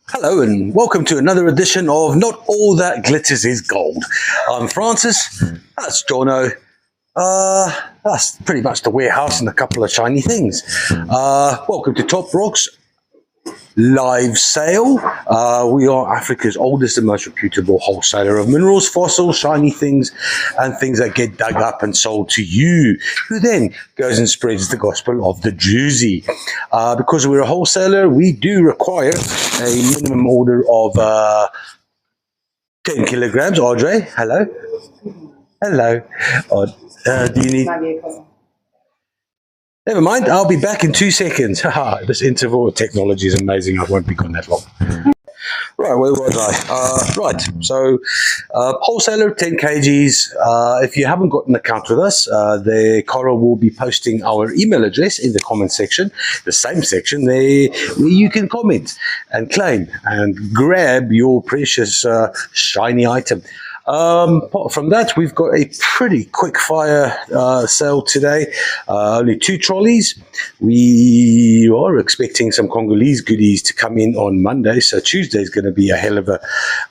Hello and welcome to another edition of Not All That Glitters is Gold. I'm Francis, that's Jono, that's pretty much the warehouse and a couple of shiny things. Welcome to Top Rock's live sale. We are Africa's oldest and most reputable wholesaler of minerals, fossils, shiny things, and things that get dug up and sold to you, who then goes and spreads the gospel of the Jersey. Because we're a wholesaler, we do require a minimum order of 10 kilograms. Audrey, hello. Hello. Do you need... Never mind, I'll be back in 2 seconds. This interval of technology is amazing. I won't be gone that long. Right, where was I? So wholesaler, 10 kgs. If you haven't got an account with us, Coral will be posting our email address in the comment section, the same section there where you can comment and claim and grab your precious shiny item. Apart from that, we've got a pretty quick fire sale today. Only 2 trolleys. We are expecting some Congolese goodies to come in on Monday, so Tuesday is going to be a hell of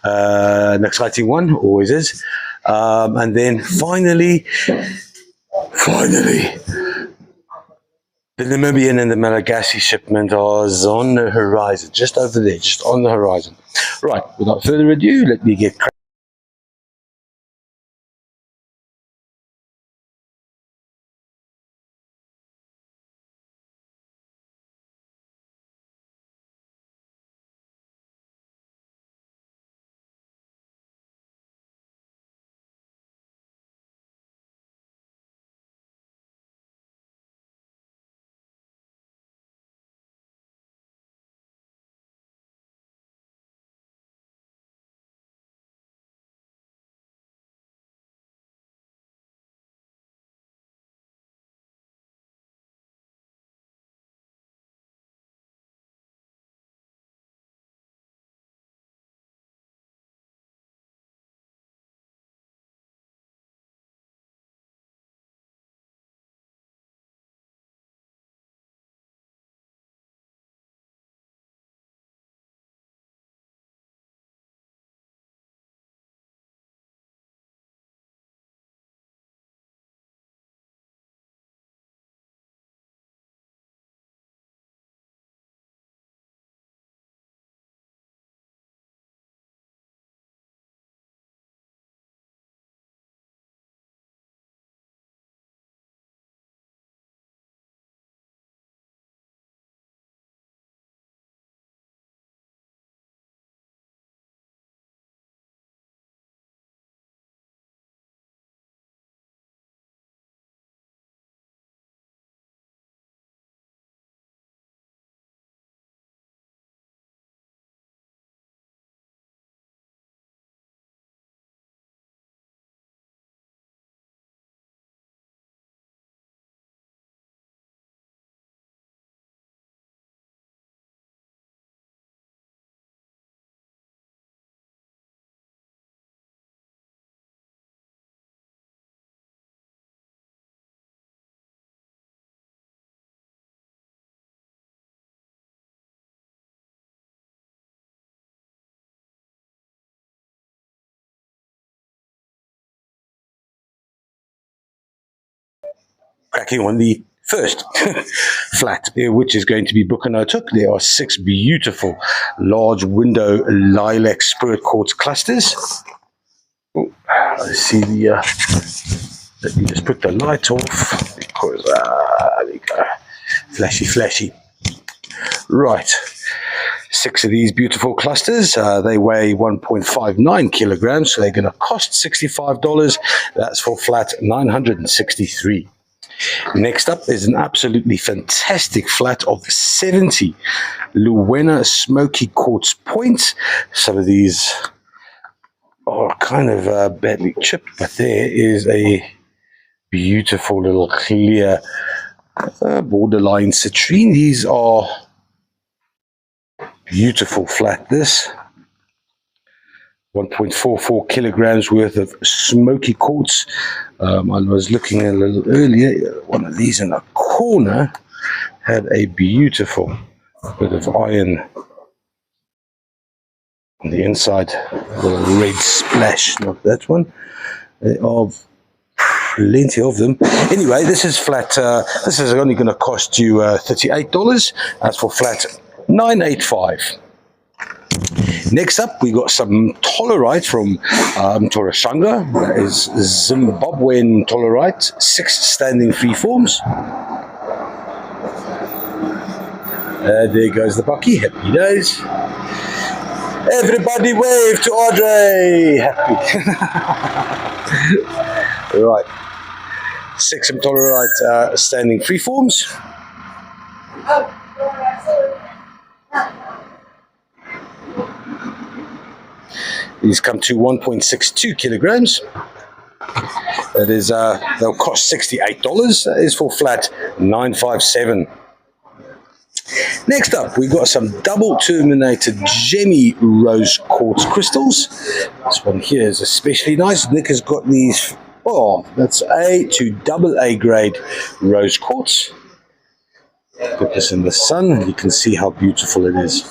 an exciting one, always is. And then finally, the Namibian and the Malagasy shipment are on the horizon, just over there, just on the horizon. Right, without further ado, let me get cracking on the first flat, which is going to be Bucanotuk. There are 6 beautiful large window lilac spirit quartz clusters. Oh, I see the, let me just put the light off because, there we go, flashy. Right, 6 of these beautiful clusters. They weigh 1.59 kilograms, so they're going to cost $65. That's for flat 963. Next up is an absolutely fantastic flat of 70 Luwena Smoky quartz points. Some of these are kind of badly chipped, but there is a beautiful little clear borderline citrine. These are beautiful flat. This 1.44 kilograms worth of smoky quartz. I was looking a little earlier, one of these in the corner had a beautiful bit of iron On the inside, a little red splash, not that one. There are plenty of them. Anyway, this is flat. This is only going to cost you $38. That's for flat 985. Next up, we got some tollerite from Torashanga. That is Zimbabwean tollerite, 6 standing freeforms. There goes the bucky. Happy days. Everybody wave to Audrey. Happy. Right. 6 tollerite standing freeforms. These come to 1.62 kilograms. That is, they'll cost $68. That is for flat 957. Next up, we've got some double terminated gemmy rose quartz crystals. This one here is especially nice. Nick has got these, oh, that's A to double A grade rose quartz. Put this in the sun, you can see how beautiful it is.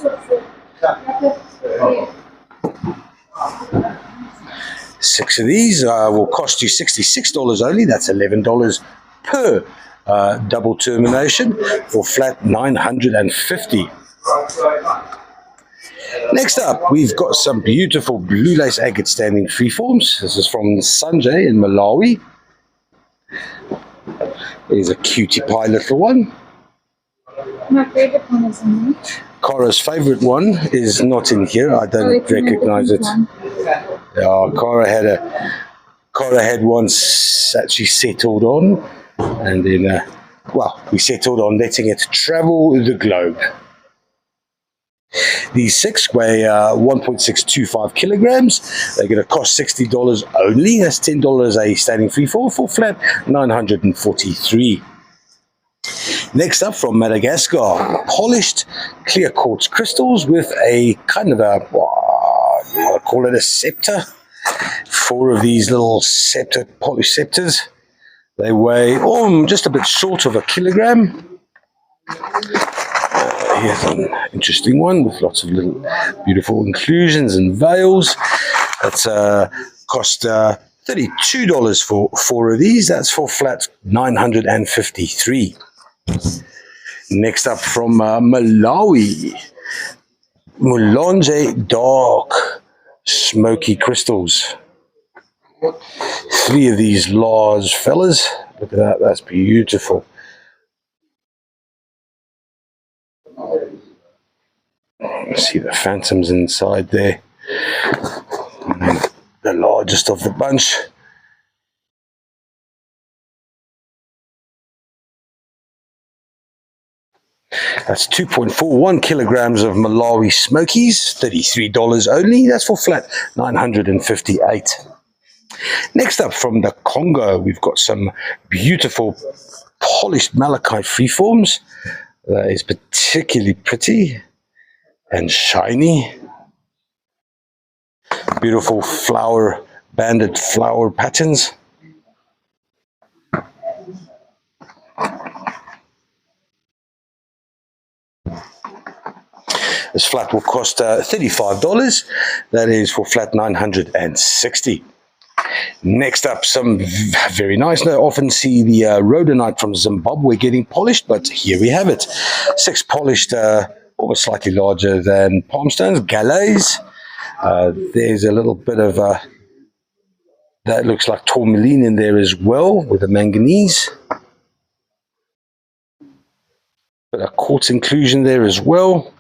Six of these will cost you $66 only. That's $11 per double termination for flat 950. Next up, we've got some beautiful blue lace agate standing freeforms. This is from Sanjay in Malawi. There's a cutie pie little one. My favorite one is in here. Cara's favorite one is not in here. I don't recognize it. Yeah, Cara had once that she settled on, and then well, we settled on letting it travel the globe. These 6 weigh 1.625 kilograms. They're going to cost $60 only. That's $10 a standing freeform for flat 943. Next up, from Madagascar, polished clear quartz crystals with a kind of a, I call it a scepter. 4 of these little scepter, polished scepters. They weigh just a bit short of a kilogram. Here's an interesting one with lots of little beautiful inclusions and veils. That's cost $32 for 4 of these. That's for flat 953. Next up, from Malawi, Mulanje dark smoky crystals. 3 of these large fellas. Look at that, that's beautiful. See the phantoms inside there. And the largest of the bunch. That's 2.41 kilograms of Malawi Smokies, $33 only. That's for flat 958. Next up, from the Congo, we've got some beautiful polished malachite freeforms. That is particularly pretty and shiny. Beautiful banded flower patterns. This flat will cost $35. That is for flat 960. Next up, some very nice. I often see the rhodonite from Zimbabwe getting polished, but here we have it. 6 polished, almost slightly larger than palm stones, galets. There's a little bit of that looks like tourmaline in there as well, with a manganese. But a quartz inclusion there as well.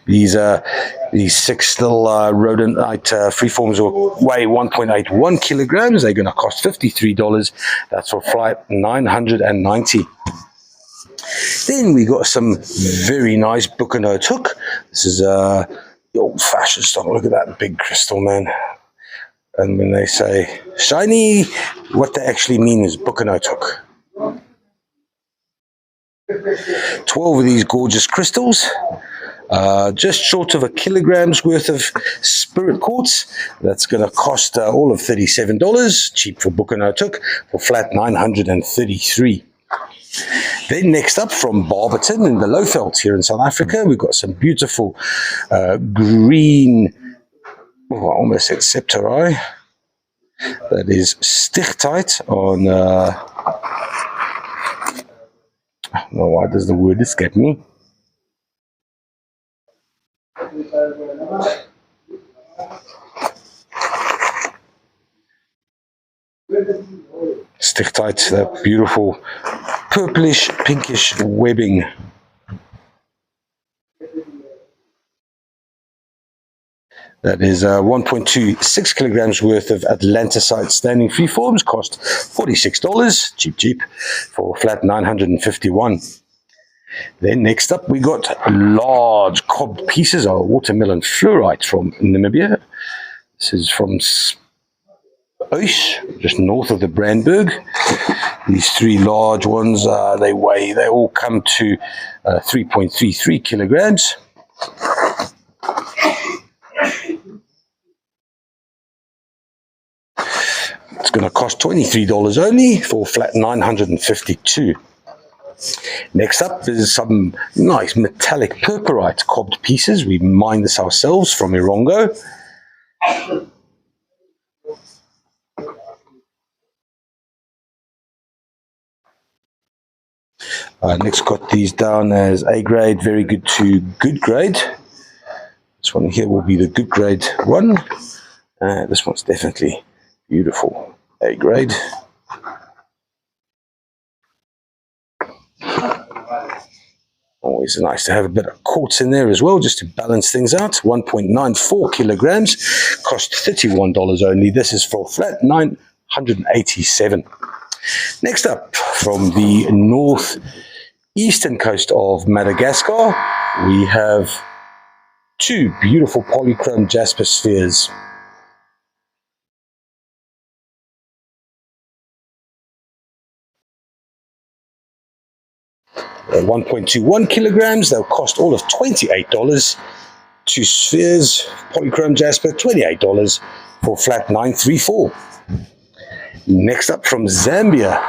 These 6 little rhodonite freeforms will weigh 1.81 kilograms. They're going to cost $53. That's for flight 990. Then we got some very nice Bucanote hook. This is the old-fashioned stock. Look at that big crystal, man. And when they say shiny, what they actually mean is Bucanote hook. 12 of these gorgeous crystals. Just short of a kilogram's worth of spirit quartz. That's going to cost all of $37. Cheap for Bucanote hook for flat 933. Then next up from Barberton in the Lowveld here in South Africa, we've got some beautiful green, I almost said septari. That is stichtite on, I don't know why does the word escape me. Stichtite, that beautiful purplish, pinkish webbing. That is 1.26 kilograms worth of Atlanticite standing freeforms, cost $46, cheap, for flat 951. Then next up we got large cobbed pieces of watermelon fluorite from Namibia. This is from Ois, just north of the Brandberg. These three large ones, they all come to 3.33 kilograms. It's going to cost $23 only for flat 952. Next up is some nice metallic purpurite cobbed pieces. We mined this ourselves from Irongo. Next got these down as A grade, very good to good grade. This one here will be the good grade one. This one's definitely beautiful, A grade. Always nice to have a bit of quartz in there as well, just to balance things out. 1.94 kilograms, cost $31 only. This is for flat 987. Next up, from the northeastern coast of Madagascar, we have two beautiful polychrome jasper spheres. 1.21 kilograms, they'll cost all of $28. Two spheres, polychrome jasper, $28 for flat 934. Next up from Zambia,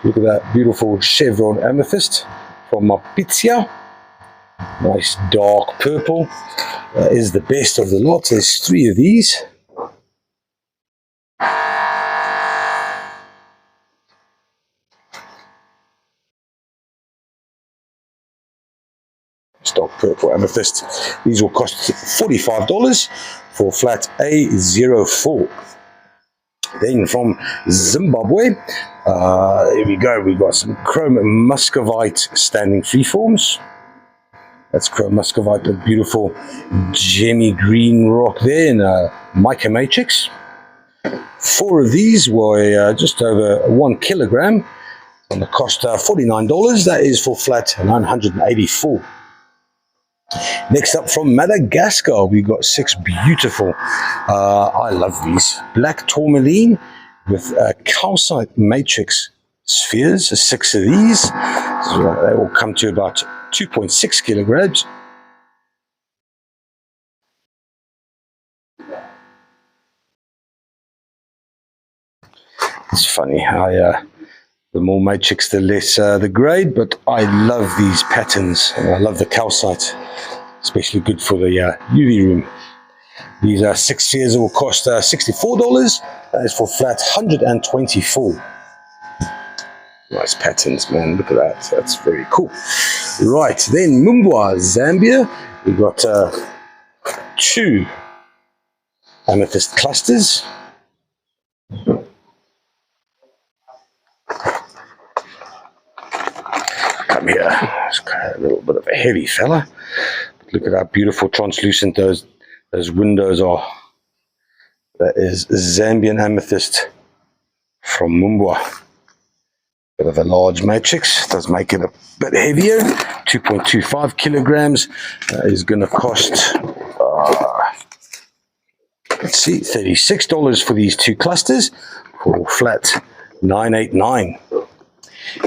look at that beautiful chevron amethyst from Mapizia. Nice dark purple. That is the best of the lot. There's three of these. Dark purple amethyst. These will cost $45 for flat A04. Then from Zimbabwe, here we go. We've got some chrome muscovite standing freeforms. That's chrome muscovite, a beautiful gemmy green rock there in a mica matrix. Four of these were just over 1 kilogram. And the cost $49. That is for flat 984. Next up from Madagascar, we've got six beautiful, I love these, black tourmaline with calcite matrix spheres, six of these. So they will come to about 2.6 kilograms. It's funny, the more matrix, the less the grade, but I love these patterns. I love the calcite, especially good for the UV room. These are six spheres that will cost $64. That is for flat 124. Nice patterns, man. Look at that. That's very cool. Right, then Mumbwa, Zambia. We've got two amethyst clusters. Come here. It's kind of a little bit of a heavy fella. But look at how beautiful translucent those windows are. That is Zambian amethyst from Mumbwa. Bit of a large matrix, does make it a bit heavier. 2.25 kilograms. Is going to cost, let's see, $36 for these two clusters for flat 989.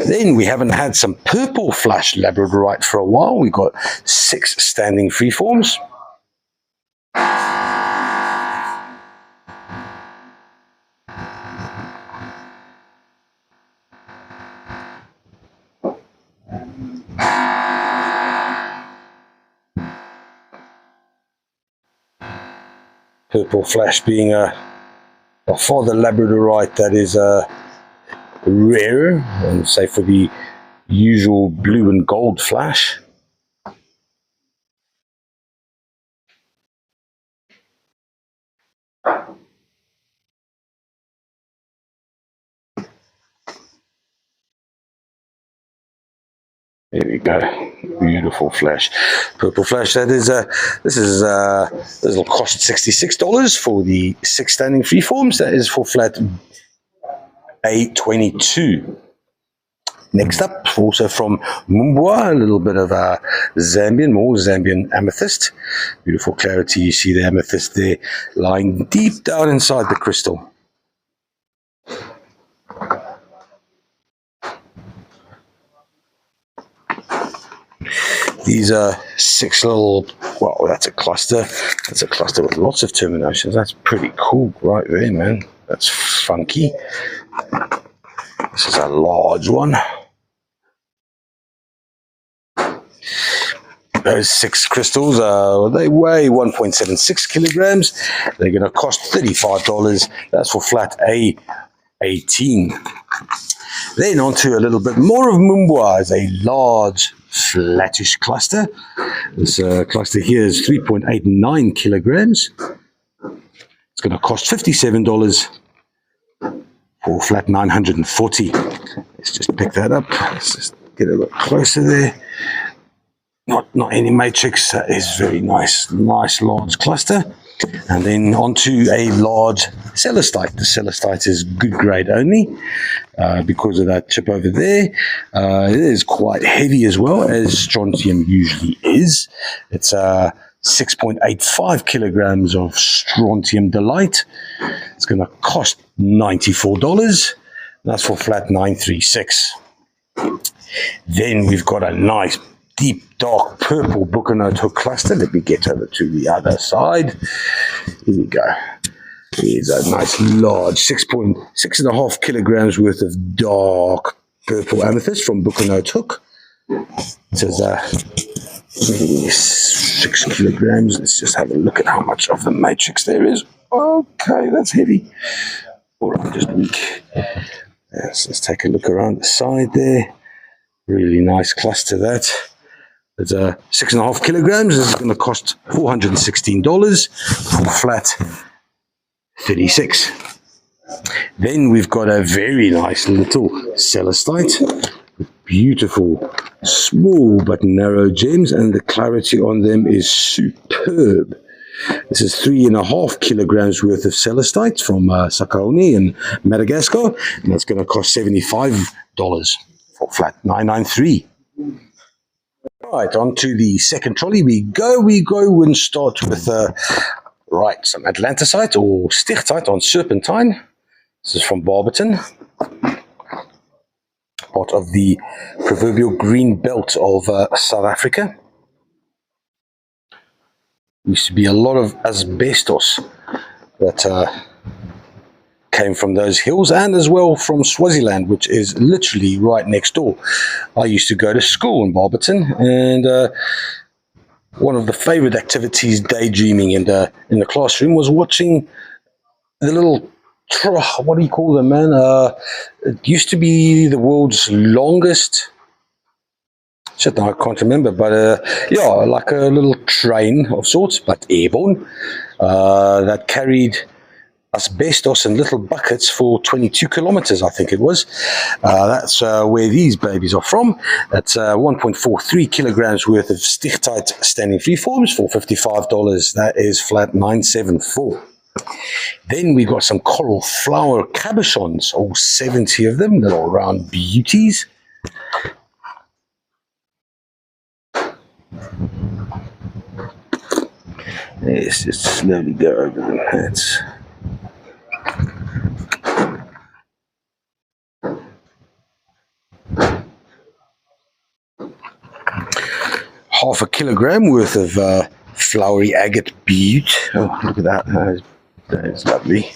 Then we haven't had some purple flash labradorite for a while. We've got six standing freeforms. Purple flash being by far the labradorite that is rarer, and say for the usual blue and gold flash. There we go, beautiful flash, purple flash. That is this will cost $66 for the 6 standing freeforms. That is for flat A22. Next up, also from Mumbwa, a little bit of Zambian, more Zambian amethyst. Beautiful clarity. You see the amethyst there lying deep down inside the crystal. These are 6 little, well, that's a cluster. That's a cluster with lots of terminations. That's pretty cool right there, man. That's funky. This is a large one. Those 6 crystals, they weigh 1.76 kilograms. They're going to cost $35. That's for flat A18. Then on to a little bit more of Mumbwa, is a large flattish cluster. This cluster here is 3.89 kilograms. It's going to cost $57 for flat 940. Let's just pick that up. Let's just get a little closer there. Not any matrix. That is very nice large cluster. And then onto a large celestite. The celestite is good grade only because of that chip over there. It is quite heavy as well, as strontium usually is. It's 6.85 kilograms of strontium delight. It's going to cost $94. That's for flat 936. Then we've got a nice deep dark purple Bucanote hook cluster. Let me get over to the other side. Here we go. Here's a nice large 6.5 kilograms worth of dark purple amethyst from Bucanote hook. It says 6 kilograms. Let's just have a look at how much of the matrix there is. Okay, that's heavy. All right, just weak. Let's take a look around the side there. Really nice cluster that. It's 6.5 kilograms. This is going to cost $416 for flat 36. Then we've got a very nice little celestite. Beautiful, small but narrow gems, and the clarity on them is superb. This is 3.5 kilograms worth of celestite from Sakaoni in Madagascar, and that's going to cost $75 for flat 993. Right, on to the second trolley we go and start with some Atlantisite or Stichtite on serpentine. This is from Barberton, part of the proverbial green belt of South Africa. Used to be a lot of asbestos that came from those hills, and as well from Swaziland, which is literally right next door. I used to go to school in Barberton, and one of the favorite activities, daydreaming in the classroom, was watching the little what do you call them, man? It used to be the world's longest, shit, I can't remember, but yeah, like a little train of sorts, but airborne, that carried asbestos in little buckets for 22 kilometers, I think it was. That's where these babies are from. That's 1.43 kilograms worth of Stichtite standing freeforms for $55. That is flat 974. Then we got some coral flower cabochons, all 70 of them, little round beauties. Let's just slowly go over them. That's half a kilogram worth of flowery agate beaut. Oh, look at that. That is lovely.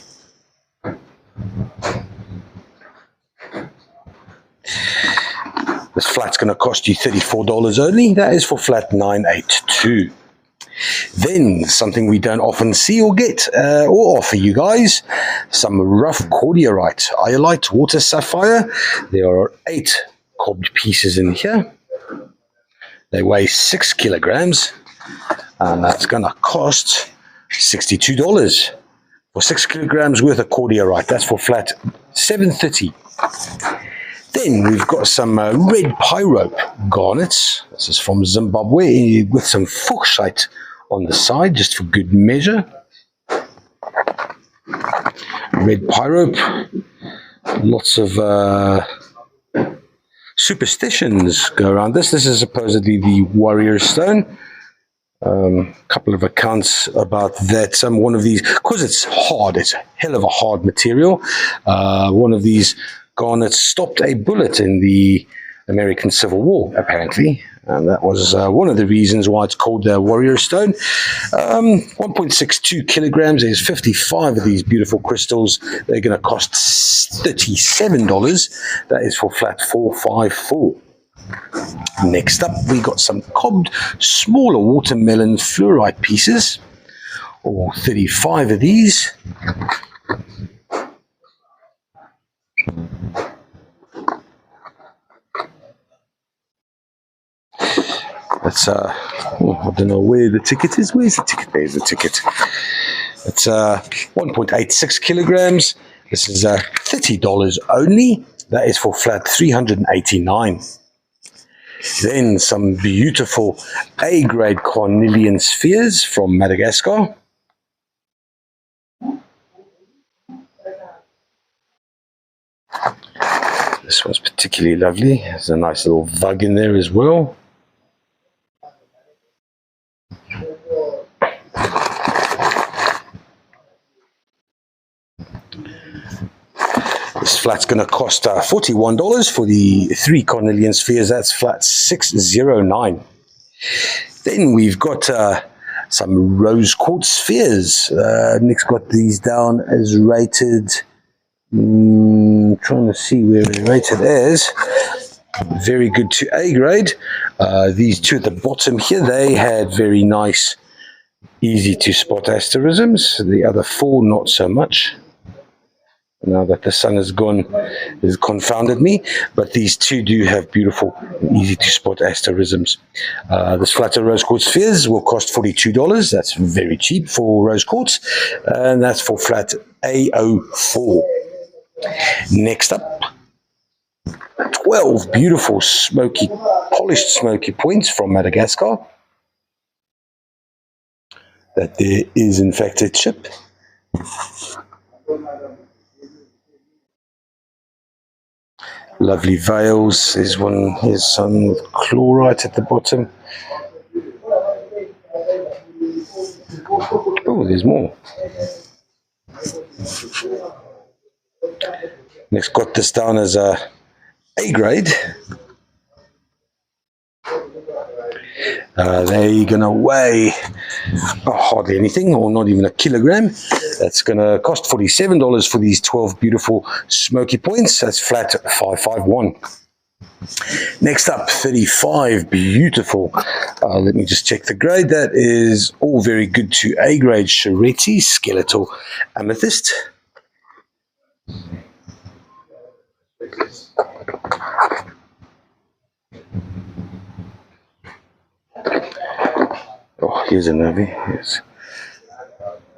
This flat's going to cost you $34 only. That is for flat 982. Then, something we don't often see or get or offer you guys, some rough cordiorite, iolite, water sapphire. There are 8 cobbed pieces in here. They weigh 6 kilograms, and that's going to cost $62 for 6 kilograms worth of cordiorite. That's for flat $7.30. Then we've got some red pyrope garnets. This is from Zimbabwe with some fuchsite on the side, just for good measure. Red pyrope. Lots of superstitions go around this. This is supposedly the warrior stone. Couple of accounts about that. One of these, because it's hard, it's a hell of a hard material. One of these garnets stopped a bullet in the American Civil War, apparently. And that was one of the reasons why it's called the warrior stone. 1.62 kilograms. There's 55 of these beautiful crystals. They're going to cost $37. That is for flat 454. Next up, we got some cobbed smaller watermelon fluorite pieces, or 35 of these. That's I don't know where the ticket is. Where's the ticket? There's the ticket. It's 1.86 kilograms. This is $30 only. That is for flat 389. Then some beautiful A-grade carnelian spheres from Madagascar. This one's particularly lovely. There's a nice little vug in there as well. This flat's going to cost $41 for the 3 carnelian spheres. That's flat 609. Then we've got some rose quartz spheres. Nick's got these down as rated. Trying to see where they're rated as. Very good to A grade. These 2 at the bottom here, they had very nice, easy to spot asterisms. The other 4, not so much. Now that the sun has gone, has confounded me, but these 2 do have beautiful, easy to spot asterisms. This flatter rose quartz spheres will cost $42. That's very cheap for rose quartz, and that's for flat A04. Next up, 12 beautiful smoky, polished smoky points from Madagascar. That there is in fact a chip. Lovely veils. There's one. Here's some with chlorite at the bottom. Oh, there's more. Next, got this down as a grade. They're going to weigh hardly anything, or not even a kilogram. That's going to cost $47 for these 12 beautiful smoky points. That's flat 551. Next up, 35 beautiful. Let me just check the grade. That is all very good to A grade Charretti Skeletal Amethyst. Oh, here's a nervy. Here's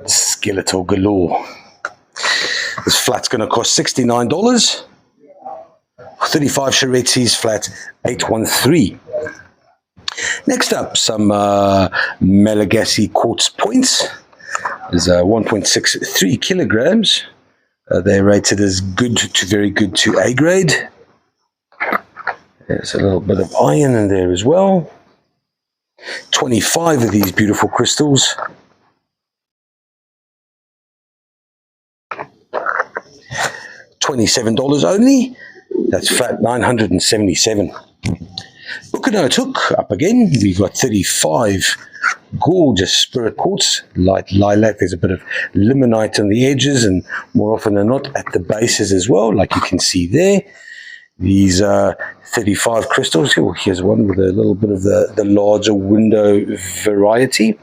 Skeletal galore. This flat's going to cost $69. 35 Charrettis, flat 813. Next up, some Malagasy quartz points. There's 1.63 kilograms. They're rated as good to very good to A grade. There's a little bit of iron in there as well. 25 of these beautiful crystals. $27 only. That's flat 977. Hook up again. We've got 35 gorgeous spirit quartz, light lilac. There's a bit of limonite on the edges, and more often than not at the bases as well, like you can see there. These 35 crystals. Oh, here's one with a little bit of the larger window variety.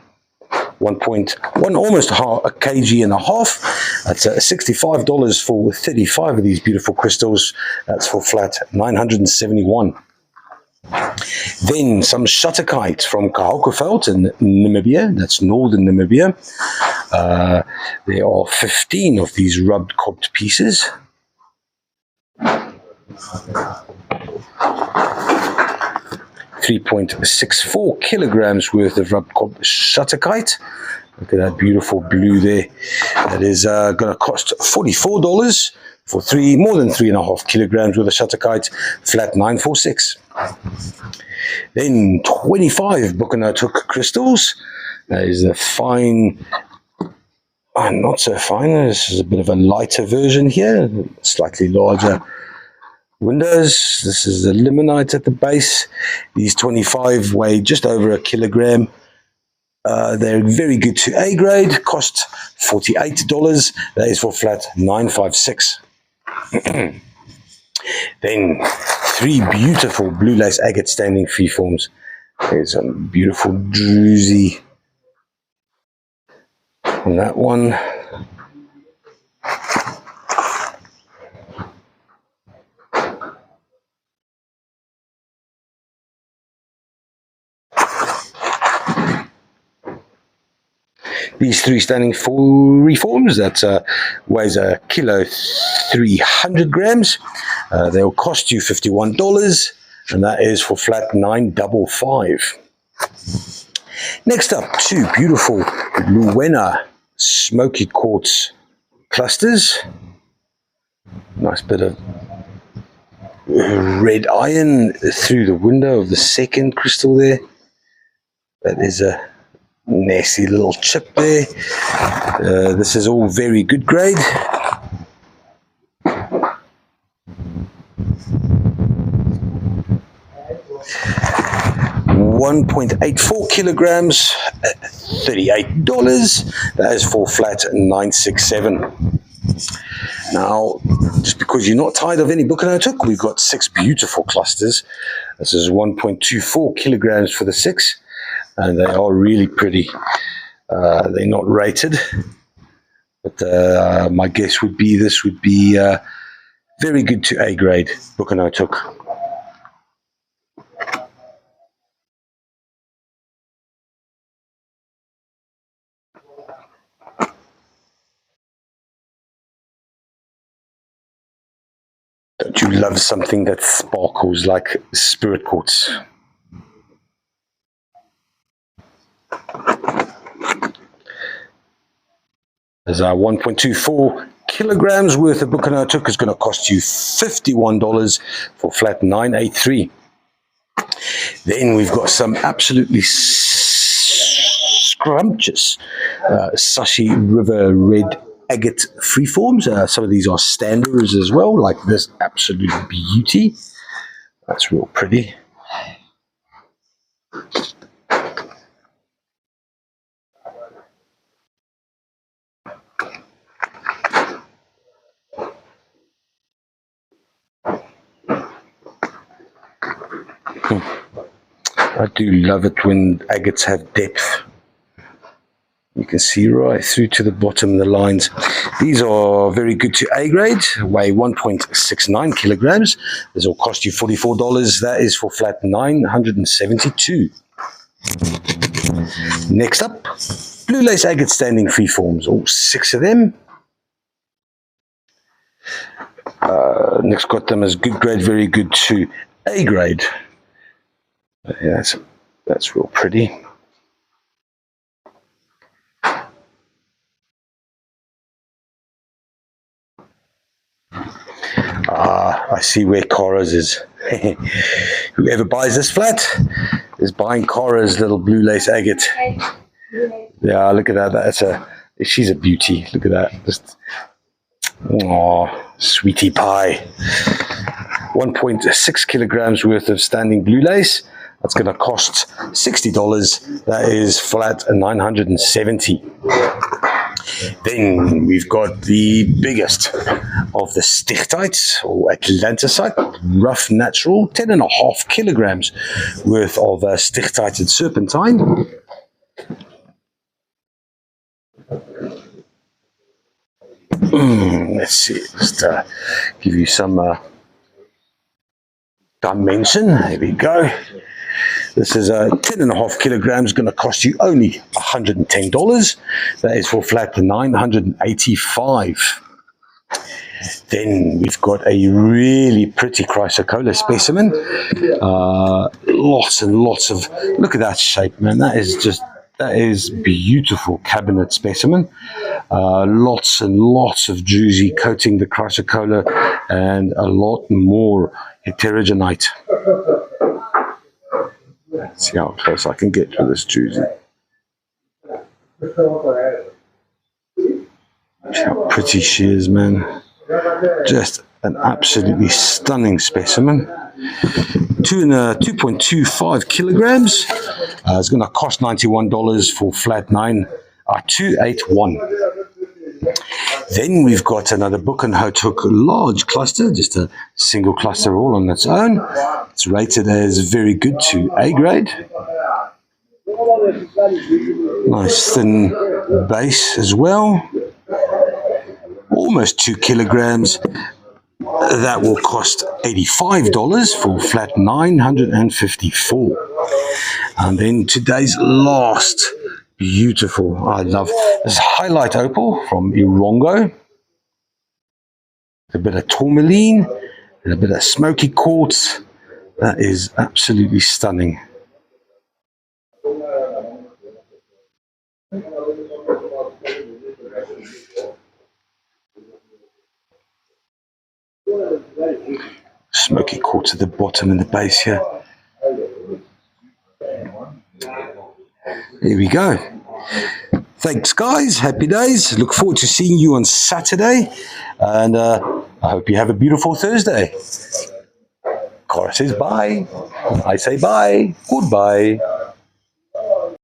1.1, almost a kg and a half. That's $65 for 35 of these beautiful crystals. That's for flat 971. Then some shutterkite from Kahokaveld in Namibia. That's northern Namibia. There are 15 of these rubbed cobbed pieces. 3.64 kilograms worth of rubbed cob shutterkite. Look at that beautiful blue there. That is going to cost $44 for more than 3.5 kilograms worth of shutterkite, flat 946. Then 25 Buchanautuk crystals. That is a fine, not so fine. This is a bit of a lighter version here, slightly larger windows. This is the limonite at the base. These 25 weigh just over a kilogram. They're very good to A grade, cost $48. That is for flat 956. Then 3 beautiful blue lace agate standing freeforms. There's some beautiful druzy on that one. These 3 standing freeforms, that weighs a kilo 300 grams. They'll cost you $51, and that is for flat 955. Next up, 2 beautiful Luena Smoky quartz clusters. Nice bit of red iron through the window of the second crystal there. That is a nasty little chip there. This is all very good grade. $1.84 kilograms, $38. That is for flat 967. Now, just because you're not tired of any Buchanautuk, we've got 6 beautiful clusters. This is 1.24 kilograms for the 6. And they are really pretty. They're not rated, but my guess would be this would be very good to A grade Buchanautuk. Don't you love something that sparkles like spirit quartz? There's 1.24 kilograms worth of Buchanautuk is going to cost you $51 for flat 983. Then we've got some absolutely scrumptious Sashi River red agate freeforms. Some of these are standards as well, like this absolute beauty. That's real pretty. I do love it when agates have depth. You can see right through to the bottom of the lines. These are very good to A grade, weigh 1.69 kilograms. This will cost you $44. That is for flat 972. Next up, blue lace agate standing freeforms, all 6 of them. Next got them as good grade, very good to A grade. Yeah, that's real pretty. I see where Cara's is. Whoever buys this flat is buying Cara's little blue lace agate. Yeah, look at that. She's a beauty. Look at that. Just, oh, sweetie pie. 1.6 kilograms worth of standing blue lace. That's going to cost $60. That is flat 970. Then we've got the biggest of the stichtites, or atlantisite, rough natural, 10.5 kilograms worth of stichtited serpentine. Let's see, just give you some dimension. There we go. This is 10.5 kilograms, going to cost you only $110. That is for flat 985. Then we've got a really pretty chrysocolla specimen. Lots and lots of, look at that shape, man. That is beautiful cabinet specimen. Lots and lots of druzy coating the chrysocolla and a lot more heterogenite. Let's see how close I can get to this druzy. See how pretty she is, man. Just an absolutely stunning specimen. 2.25 kilograms. It's going to cost $91 for flat 281. Then we've got another book and hook large cluster, just a single cluster all on its own. It's rated as very good to A grade. Nice thin base as well. Almost 2 kilograms. That will cost $85 for flat 954. And then today's last beautiful, I love this highlight opal from Irongo. A bit of tourmaline and a bit of smoky quartz. That is absolutely stunning. Smoky quartz at the bottom and the base here. There we go. Thanks, guys. Happy days. Look forward to seeing you on Saturday. And I hope you have a beautiful Thursday. Cora says bye. I say bye. Goodbye.